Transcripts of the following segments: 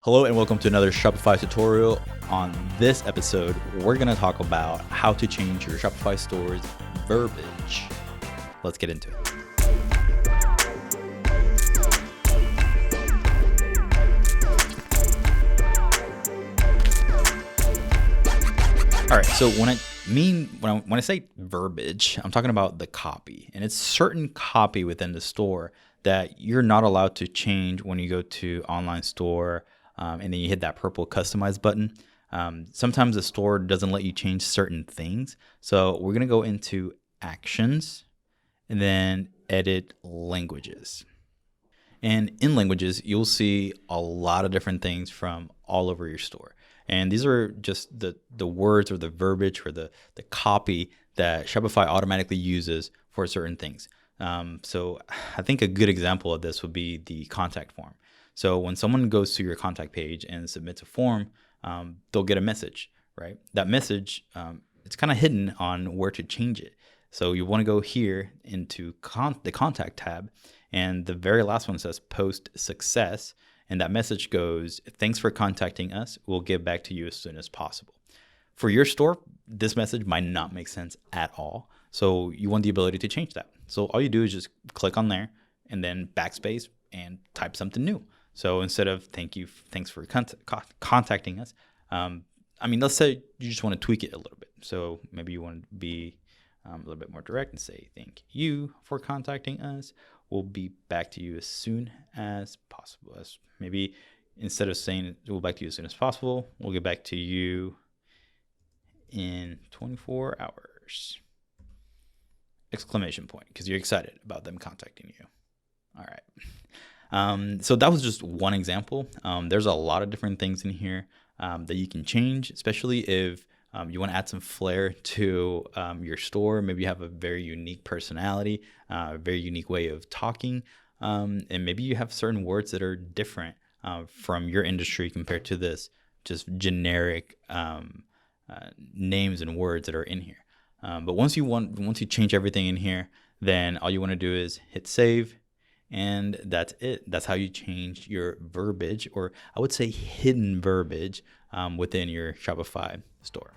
Hello and welcome to another Shopify tutorial. On this episode, we're going to talk about how to change your Shopify store's verbiage. Let's get into it. All right, so when I say verbiage, I'm talking about the copy, and it's certain copy within the store that you're not allowed to change when you go to online store. And then you hit that purple customize button. Sometimes the store doesn't let you change certain things. So we're going to go into actions and then edit languages. And in languages, you'll see a lot of different things from all over your store. And these are just the words or the verbiage or the copy that Shopify automatically uses for certain things. So I think a good example of this would be the contact form. So when someone goes to your contact page and submits a form, they'll get a message, right? That message, it's kind of hidden on where to change it. So you want to go here into the contact tab, and the very last one says post success. And that message goes, thanks for contacting us. We'll get back to you as soon as possible. For your store, this message might not make sense at all. So you want the ability to change that. So all you do is just click on there and then backspace and type something new. So instead of thanks for contacting us, let's say you just want to tweak it a little bit. So maybe you want to be a little bit more direct and say, thank you for contacting us. We'll be back to you as soon as possible. Maybe instead of saying we'll back to you as soon as possible, we'll get back to you in 24 hours. Exclamation point, because you're excited about them contacting you. All right. So that was just one example. There's a lot of different things in here that you can change, especially if you want to add some flair to your store. Maybe you have a very unique personality, a very unique way of talking, and maybe you have certain words that are different from your industry compared to this just generic names and words that are in here. But once you change everything in here, then all you want to do is hit save. And that's it. That's how you change your verbiage, or I would say hidden verbiage within your Shopify store.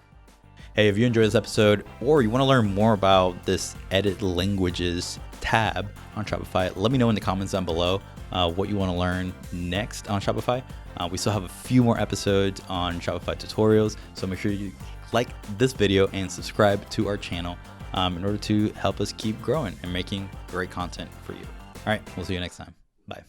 Hey, if you enjoyed this episode or you want to learn more about this edit languages tab on Shopify, let me know in the comments down below what you want to learn next on Shopify. We still have a few more episodes on Shopify tutorials, so make sure you like this video and subscribe to our channel in order to help us keep growing and making great content for you. All right, we'll see you next time. Bye.